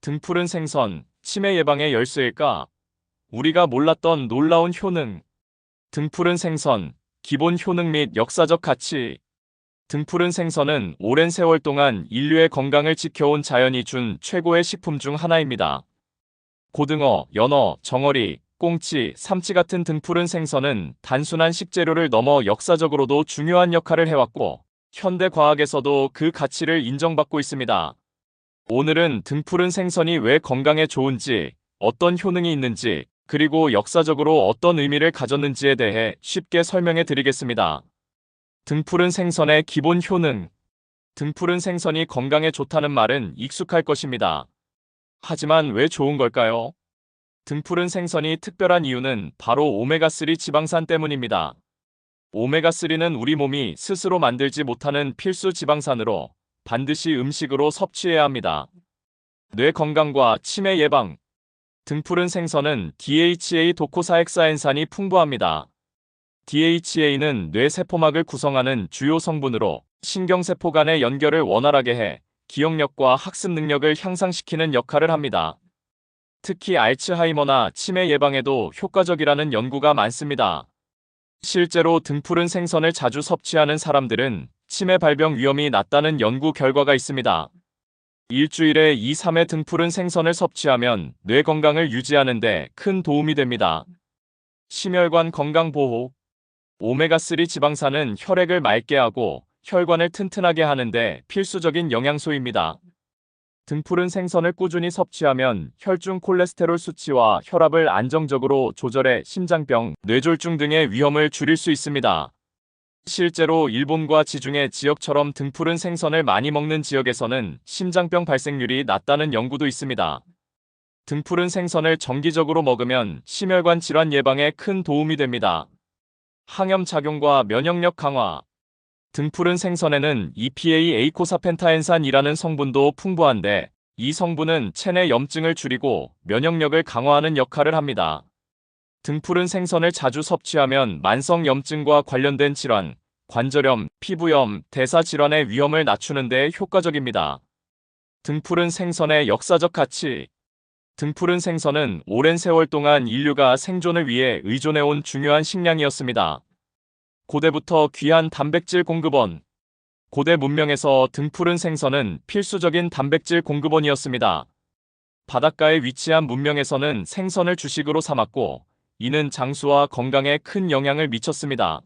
등푸른 생선, 치매 예방의 열쇠일까? 우리가 몰랐던 놀라운 효능. 등푸른 생선, 기본 효능 및 역사적 가치. 등푸른 생선은 오랜 세월 동안 인류의 건강을 지켜온 자연이 준 최고의 식품 중 하나입니다. 고등어, 연어, 정어리, 꽁치, 삼치 같은 등푸른 생선은 단순한 식재료를 넘어 역사적으로도 중요한 역할을 해왔고, 현대 과학에서도 그 가치를 인정받고 있습니다. 오늘은 등푸른 생선이 왜 건강에 좋은지, 어떤 효능이 있는지, 그리고 역사적으로 어떤 의미를 가졌는지에 대해 쉽게 설명해 드리겠습니다. 등푸른 생선의 기본 효능. 등푸른 생선이 건강에 좋다는 말은 익숙할 것입니다. 하지만 왜 좋은 걸까요? 등푸른 생선이 특별한 이유는 바로 오메가3 지방산 때문입니다. 오메가3는 우리 몸이 스스로 만들지 못하는 필수 지방산으로 반드시 음식으로 섭취해야 합니다. 뇌 건강과 치매 예방. 등푸른 생선은 DHA 도코사헥사엔산이 풍부합니다. DHA는 뇌 세포막을 구성하는 주요 성분으로 신경세포 간의 연결을 원활하게 해 기억력과 학습 능력을 향상시키는 역할을 합니다. 특히 알츠하이머나 치매 예방에도 효과적이라는 연구가 많습니다. 실제로 등푸른 생선을 자주 섭취하는 사람들은 치매 발병 위험이 낮다는 연구 결과가 있습니다. 일주일에 2~3회 등푸른 생선을 섭취하면 뇌 건강을 유지하는 데 큰 도움이 됩니다. 심혈관 건강 보호. 오메가3 지방산은 혈액을 맑게 하고 혈관을 튼튼하게 하는데 필수적인 영양소입니다. 등푸른 생선을 꾸준히 섭취하면 혈중 콜레스테롤 수치와 혈압을 안정적으로 조절해 심장병, 뇌졸중 등의 위험을 줄일 수 있습니다. 실제로 일본과 지중해 지역처럼 등푸른 생선을 많이 먹는 지역에서는 심장병 발생률이 낮다는 연구도 있습니다. 등푸른 생선을 정기적으로 먹으면 심혈관 질환 예방에 큰 도움이 됩니다. 항염 작용과 면역력 강화. 등푸른 생선에는 EPA 에이코사펜타엔산이라는 성분도 풍부한데, 이 성분은 체내 염증을 줄이고 면역력을 강화하는 역할을 합니다. 등푸른 생선을 자주 섭취하면 만성 염증과 관련된 질환, 관절염, 피부염, 대사질환의 위험을 낮추는 데 효과적입니다. 등푸른 생선의 역사적 가치. 등푸른 생선은 오랜 세월 동안 인류가 생존을 위해 의존해온 중요한 식량이었습니다. 고대부터 귀한 단백질 공급원. 고대 문명에서 등푸른 생선은 필수적인 단백질 공급원이었습니다. 바닷가에 위치한 문명에서는 생선을 주식으로 삼았고, 이는 장수와 건강에 큰 영향을 미쳤습니다.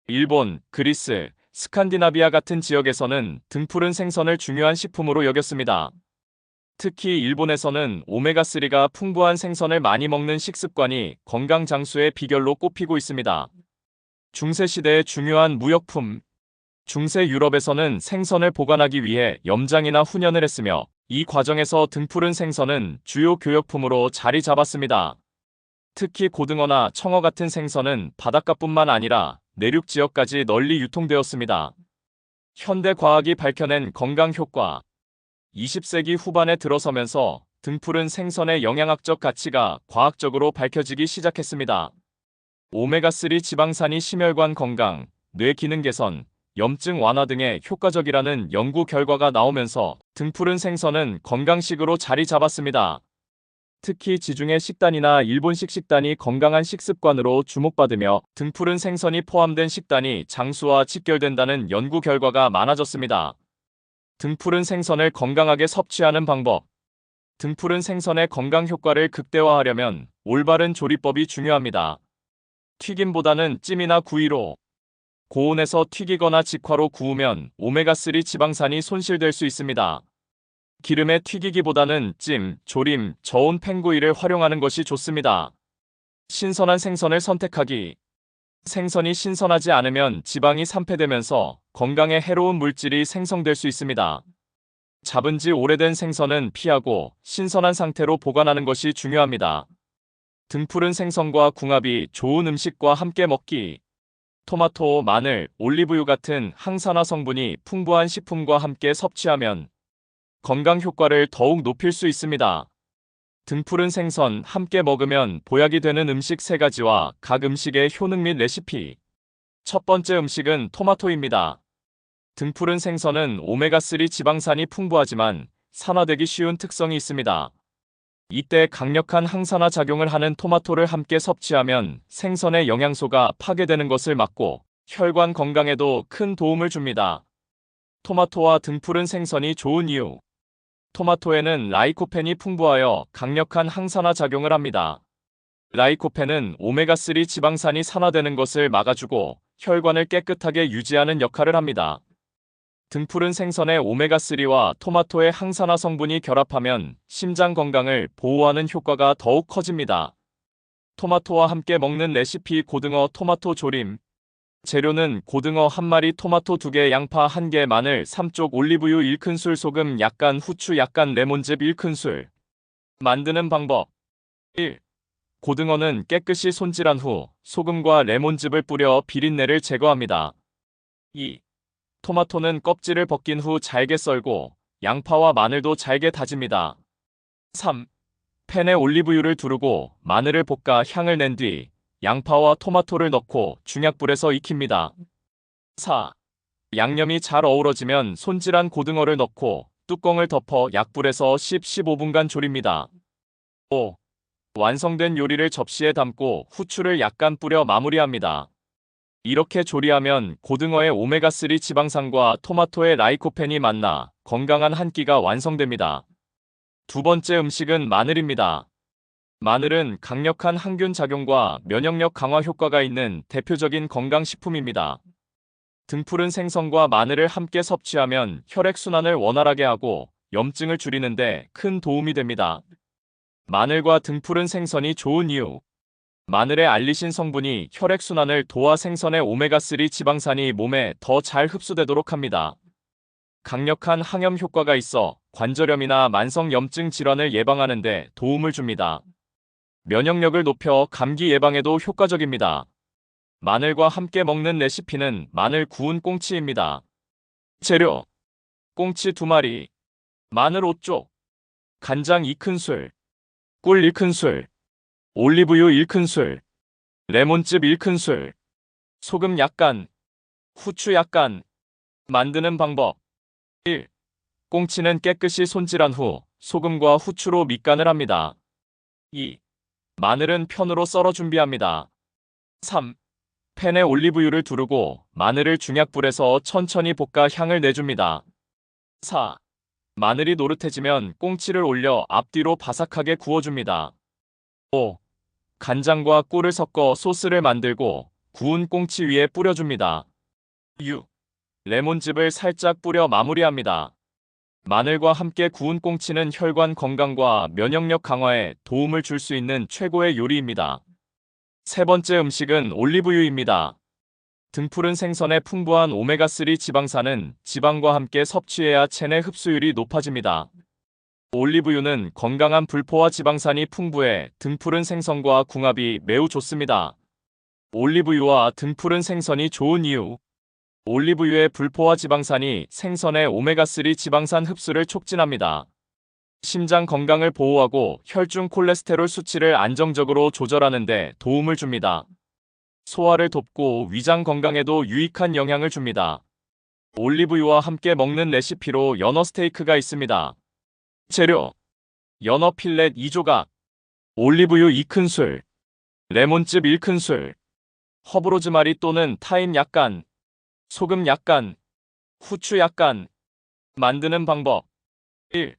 일본, 그리스, 스칸디나비아 같은 지역에서는 등푸른 생선을 중요한 식품으로 여겼습니다. 특히 일본에서는 오메가3가 풍부한 생선을 많이 먹는 식습관이 건강 장수의 비결로 꼽히고 있습니다. 중세시대의 중요한 무역품. 중세 유럽에서는 생선을 보관하기 위해 염장이나 훈연을 했으며, 이 과정에서 등푸른 생선은 주요 교역품으로 자리 잡았습니다. 특히 고등어나 청어 같은 생선은 바닷가뿐만 아니라 내륙 지역까지 널리 유통되었습니다. 현대 과학이 밝혀낸 건강 효과. 20세기 후반에 들어서면서 등푸른 생선의 영양학적 가치가 과학적으로 밝혀지기 시작했습니다. 오메가3 지방산이 심혈관 건강, 뇌 기능 개선, 염증 완화 등에 효과적이라는 연구 결과가 나오면서 등푸른 생선은 건강식으로 자리 잡았습니다. 특히 지중해 식단이나 일본식 식단이 건강한 식습관으로 주목받으며 등푸른 생선이 포함된 식단이 장수와 직결된다는 연구 결과가 많아졌습니다. 등푸른 생선을 건강하게 섭취하는 방법. 등푸른 생선의 건강 효과를 극대화하려면 올바른 조리법이 중요합니다. 튀김보다는 찜이나 구이로. 고온에서 튀기거나 직화로 구우면 오메가3 지방산이 손실될 수 있습니다. 기름에 튀기기보다는 찜, 조림, 저온 팽구이를 활용하는 것이 좋습니다. 신선한 생선을 선택하기. 생선이 신선하지 않으면 지방이 산패되면서 건강에 해로운 물질이 생성될 수 있습니다. 잡은 지 오래된 생선은 피하고 신선한 상태로 보관하는 것이 중요합니다. 등푸른 생선과 궁합이 좋은 음식과 함께 먹기. 토마토, 마늘, 올리브유 같은 항산화 성분이 풍부한 식품과 함께 섭취하면 건강 효과를 더욱 높일 수 있습니다. 등푸른 생선 함께 먹으면 보약이 되는 음식 3가지와 각 음식의 효능 및 레시피. 첫 번째 음식은 토마토입니다. 등푸른 생선은 오메가3 지방산이 풍부하지만 산화되기 쉬운 특성이 있습니다. 이때 강력한 항산화 작용을 하는 토마토를 함께 섭취하면 생선의 영양소가 파괴되는 것을 막고 혈관 건강에도 큰 도움을 줍니다. 토마토와 등푸른 생선이 좋은 이유. 토마토에는 라이코펜이 풍부하여 강력한 항산화 작용을 합니다. 라이코펜은 오메가3 지방산이 산화되는 것을 막아주고 혈관을 깨끗하게 유지하는 역할을 합니다. 등푸른 생선의 오메가3와 토마토의 항산화 성분이 결합하면 심장 건강을 보호하는 효과가 더욱 커집니다. 토마토와 함께 먹는 레시피 고등어 토마토 조림. 재료는 고등어 1마리, 토마토 2개, 양파 1개, 마늘 3쪽, 올리브유 1큰술, 소금 약간, 후추 약간, 레몬즙 1큰술. 만드는 방법. 1. 고등어는 깨끗이 손질한 후 소금과 레몬즙을 뿌려 비린내를 제거합니다. 2. 토마토는 껍질을 벗긴 후 잘게 썰고 양파와 마늘도 잘게 다집니다. 3. 팬에 올리브유를 두르고 마늘을 볶아 향을 낸 뒤 양파와 토마토를 넣고 중약불에서 익힙니다. 4. 양념이 잘 어우러지면 손질한 고등어를 넣고 뚜껑을 덮어 약불에서 10-15분간 졸입니다. 5. 완성된 요리를 접시에 담고 후추를 약간 뿌려 마무리합니다. 이렇게 조리하면 고등어의 오메가3 지방산과 토마토의 라이코펜이 만나 건강한 한 끼가 완성됩니다. 두 번째 음식은 마늘입니다. 마늘은 강력한 항균 작용과 면역력 강화 효과가 있는 대표적인 건강식품입니다. 등푸른 생선과 마늘을 함께 섭취하면 혈액순환을 원활하게 하고 염증을 줄이는데 큰 도움이 됩니다. 마늘과 등푸른 생선이 좋은 이유. 마늘의 알리신 성분이 혈액순환을 도와 생선의 오메가3 지방산이 몸에 더 잘 흡수되도록 합니다. 강력한 항염 효과가 있어 관절염이나 만성 염증 질환을 예방하는 데 도움을 줍니다. 면역력을 높여 감기 예방에도 효과적입니다. 마늘과 함께 먹는 레시피는 마늘 구운 꽁치입니다. 재료. 꽁치 2마리, 마늘 5쪽, 간장 2큰술, 꿀 1큰술, 올리브유 1큰술, 레몬즙 1큰술, 소금 약간, 후추 약간. 만드는 방법. 1. 꽁치는 깨끗이 손질한 후 소금과 후추로 밑간을 합니다. 2. 마늘은 편으로 썰어 준비합니다. 3. 팬에 올리브유를 두르고 마늘을 중약불에서 천천히 볶아 향을 내줍니다. 4. 마늘이 노릇해지면 꽁치를 올려 앞뒤로 바삭하게 구워줍니다. 5. 간장과 꿀을 섞어 소스를 만들고 구운 꽁치 위에 뿌려줍니다. 6. 레몬즙을 살짝 뿌려 마무리합니다. 마늘과 함께 구운 꽁치는 혈관 건강과 면역력 강화에 도움을 줄 수 있는 최고의 요리입니다. 세 번째 음식은 올리브유입니다. 등푸른 생선의 풍부한 오메가3 지방산은 지방과 함께 섭취해야 체내 흡수율이 높아집니다. 올리브유는 건강한 불포화 지방산이 풍부해 등푸른 생선과 궁합이 매우 좋습니다. 올리브유와 등푸른 생선이 좋은 이유. 올리브유의 불포화 지방산이 생선의 오메가3 지방산 흡수를 촉진합니다. 심장 건강을 보호하고 혈중 콜레스테롤 수치를 안정적으로 조절하는 데 도움을 줍니다. 소화를 돕고 위장 건강에도 유익한 영향을 줍니다. 올리브유와 함께 먹는 레시피로 연어 스테이크가 있습니다. 재료. 연어 필렛 2조각, 올리브유 2큰술, 레몬즙 1큰술, 허브로즈마리 또는 타임 약간, 소금 약간, 후추 약간. 만드는 방법. 1.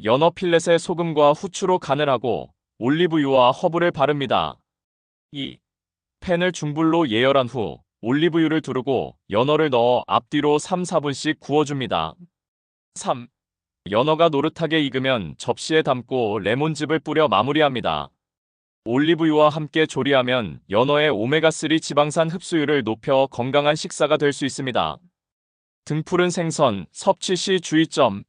연어 필렛에 소금과 후추로 간을 하고 올리브유와 허브를 바릅니다. 2. 팬을 중불로 예열한 후 올리브유를 두르고 연어를 넣어 앞뒤로 3-4분씩 구워줍니다. 3. 연어가 노릇하게 익으면 접시에 담고 레몬즙을 뿌려 마무리합니다. 올리브유와 함께 조리하면 연어의 오메가3 지방산 흡수율을 높여 건강한 식사가 될 수 있습니다. 등푸른 생선 섭취 시 주의점.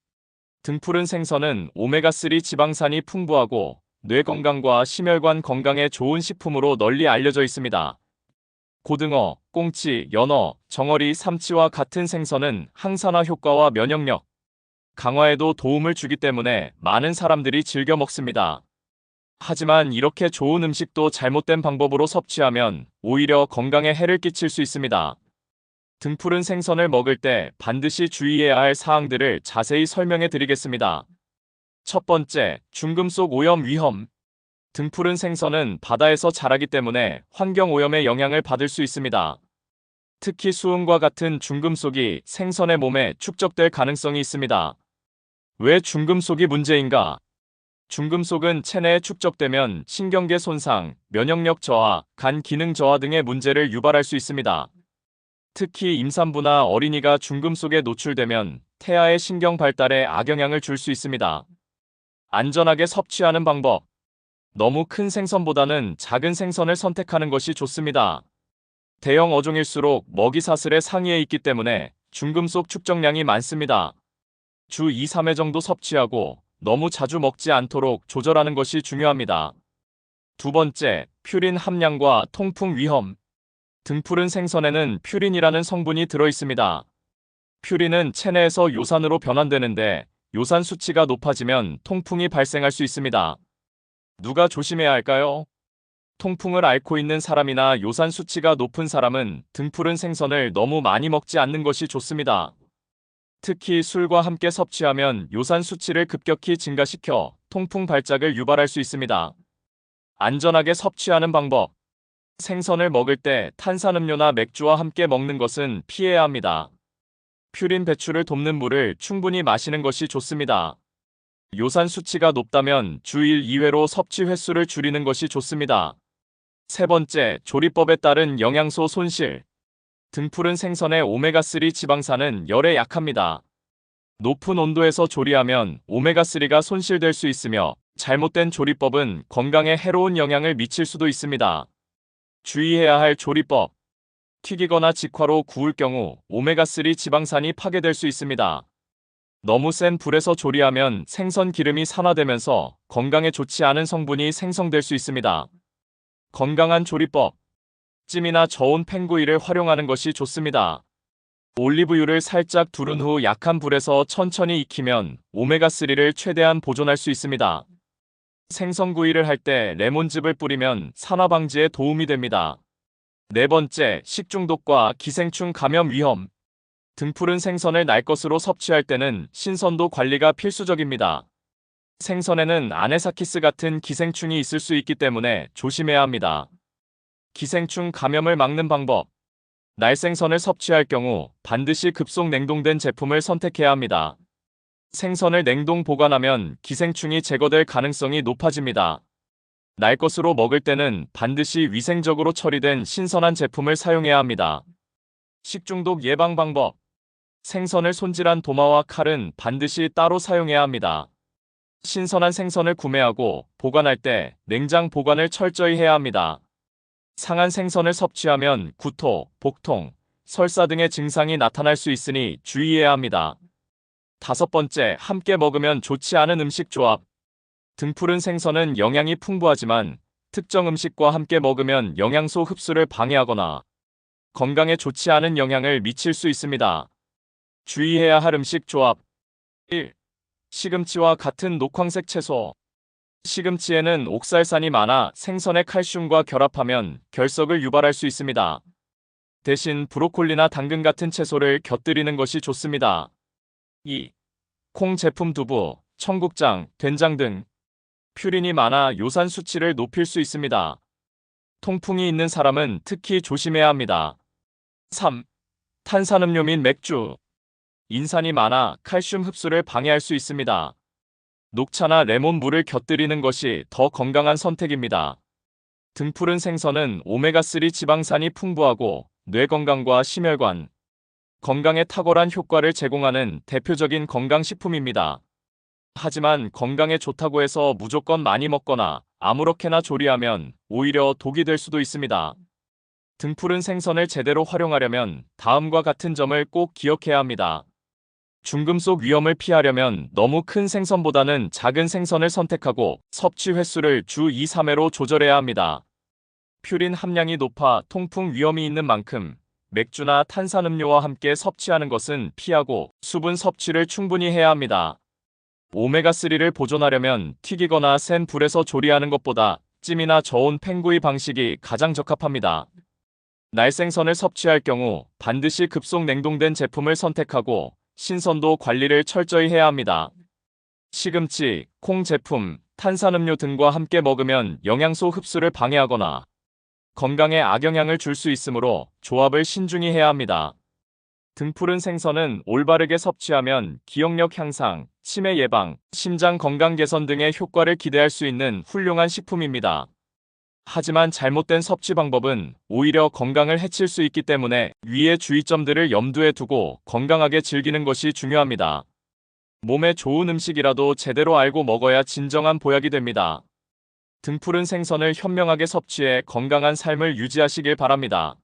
등푸른 생선은 오메가3 지방산이 풍부하고 뇌 건강과 심혈관 건강에 좋은 식품으로 널리 알려져 있습니다. 고등어, 꽁치, 연어, 정어리, 삼치와 같은 생선은 항산화 효과와 면역력 강화에도 도움을 주기 때문에 많은 사람들이 즐겨 먹습니다. 하지만 이렇게 좋은 음식도 잘못된 방법으로 섭취하면 오히려 건강에 해를 끼칠 수 있습니다. 등푸른 생선을 먹을 때 반드시 주의해야 할 사항들을 자세히 설명해 드리겠습니다. 첫 번째, 중금속 오염 위험. 등푸른 생선은 바다에서 자라기 때문에 환경 오염의 영향을 받을 수 있습니다. 특히 수은과 같은 중금속이 생선의 몸에 축적될 가능성이 있습니다. 왜 중금속이 문제인가? 중금속은 체내에 축적되면 신경계 손상, 면역력 저하, 간 기능 저하 등의 문제를 유발할 수 있습니다. 특히 임산부나 어린이가 중금속에 노출되면 태아의 신경 발달에 악영향을 줄 수 있습니다. 안전하게 섭취하는 방법. 너무 큰 생선보다는 작은 생선을 선택하는 것이 좋습니다. 대형 어종일수록 먹이 사슬의 상위에 있기 때문에 중금속 축적량이 많습니다. 주 2, 3회 정도 섭취하고 너무 자주 먹지 않도록 조절하는 것이 중요합니다. 두 번째, 퓨린 함량과 통풍 위험. 등푸른 생선에는 퓨린이라는 성분이 들어있습니다. 퓨린은 체내에서 요산으로 변환되는데 요산 수치가 높아지면 통풍이 발생할 수 있습니다. 누가 조심해야 할까요? 통풍을 앓고 있는 사람이나 요산 수치가 높은 사람은 등푸른 생선을 너무 많이 먹지 않는 것이 좋습니다. 특히 술과 함께 섭취하면 요산 수치를 급격히 증가시켜 통풍 발작을 유발할 수 있습니다. 안전하게 섭취하는 방법. 생선을 먹을 때 탄산음료나 맥주와 함께 먹는 것은 피해야 합니다. 퓨린 배출을 돕는 물을 충분히 마시는 것이 좋습니다. 요산 수치가 높다면 주 1, 2회로 섭취 횟수를 줄이는 것이 좋습니다. 세 번째, 조리법에 따른 영양소 손실. 등푸른 생선의 오메가3 지방산은 열에 약합니다. 높은 온도에서 조리하면 오메가3가 손실될 수 있으며 잘못된 조리법은 건강에 해로운 영향을 미칠 수도 있습니다. 주의해야 할 조리법. 튀기거나 직화로 구울 경우 오메가3 지방산이 파괴될 수 있습니다. 너무 센 불에서 조리하면 생선 기름이 산화되면서 건강에 좋지 않은 성분이 생성될 수 있습니다. 건강한 조리법. 찜이나 저온 팽구이를 활용하는 것이 좋습니다. 올리브유를 살짝 두른 후 약한 불에서 천천히 익히면 오메가3를 최대한 보존할 수 있습니다. 생선구이를 할 때 레몬즙을 뿌리면 산화 방지에 도움이 됩니다. 네 번째, 식중독과 기생충 감염 위험. 등푸른 생선을 날 것으로 섭취할 때는 신선도 관리가 필수적입니다. 생선에는 아네사키스 같은 기생충이 있을 수 있기 때문에 조심해야 합니다. 기생충 감염을 막는 방법. 날생선을 섭취할 경우 반드시 급속 냉동된 제품을 선택해야 합니다. 생선을 냉동 보관하면 기생충이 제거될 가능성이 높아집니다. 날 것으로 먹을 때는 반드시 위생적으로 처리된 신선한 제품을 사용해야 합니다. 식중독 예방 방법. 생선을 손질한 도마와 칼은 반드시 따로 사용해야 합니다. 신선한 생선을 구매하고 보관할 때 냉장 보관을 철저히 해야 합니다. 상한 생선을 섭취하면 구토, 복통, 설사 등의 증상이 나타날 수 있으니 주의해야 합니다. 다섯 번째, 함께 먹으면 좋지 않은 음식 조합. 등푸른 생선은 영양이 풍부하지만 특정 음식과 함께 먹으면 영양소 흡수를 방해하거나 건강에 좋지 않은 영향을 미칠 수 있습니다. 주의해야 할 음식 조합. 1. 시금치와 같은 녹황색 채소. 시금치에는 옥살산이 많아 생선의 칼슘과 결합하면 결석을 유발할 수 있습니다. 대신 브로콜리나 당근 같은 채소를 곁들이는 것이 좋습니다. 2. 콩 제품 두부, 청국장, 된장 등 퓨린이 많아 요산 수치를 높일 수 있습니다. 통풍이 있는 사람은 특히 조심해야 합니다. 3. 탄산음료 및 맥주. 인산이 많아 칼슘 흡수를 방해할 수 있습니다. 녹차나 레몬물을 곁들이는 것이 더 건강한 선택입니다. 등푸른 생선은 오메가3 지방산이 풍부하고 뇌 건강과 심혈관, 건강에 탁월한 효과를 제공하는 대표적인 건강식품입니다. 하지만 건강에 좋다고 해서 무조건 많이 먹거나 아무렇게나 조리하면 오히려 독이 될 수도 있습니다. 등푸른 생선을 제대로 활용하려면 다음과 같은 점을 꼭 기억해야 합니다. 중금속 위험을 피하려면 너무 큰 생선보다는 작은 생선을 선택하고 섭취 횟수를 주 2, 3회로 조절해야 합니다. 퓨린 함량이 높아 통풍 위험이 있는 만큼 맥주나 탄산음료와 함께 섭취하는 것은 피하고 수분 섭취를 충분히 해야 합니다. 오메가3를 보존하려면 튀기거나 센 불에서 조리하는 것보다 찜이나 저온 팽구이 방식이 가장 적합합니다. 날생선을 섭취할 경우 반드시 급속 냉동된 제품을 선택하고 신선도 관리를 철저히 해야 합니다. 시금치, 콩 제품, 탄산음료 등과 함께 먹으면 영양소 흡수를 방해하거나 건강에 악영향을 줄 수 있으므로 조합을 신중히 해야 합니다. 등푸른 생선은 올바르게 섭취하면 기억력 향상, 치매 예방, 심장 건강 개선 등의 효과를 기대할 수 있는 훌륭한 식품입니다. 하지만 잘못된 섭취 방법은 오히려 건강을 해칠 수 있기 때문에 위의 주의점들을 염두에 두고 건강하게 즐기는 것이 중요합니다. 몸에 좋은 음식이라도 제대로 알고 먹어야 진정한 보약이 됩니다. 등푸른 생선을 현명하게 섭취해 건강한 삶을 유지하시길 바랍니다.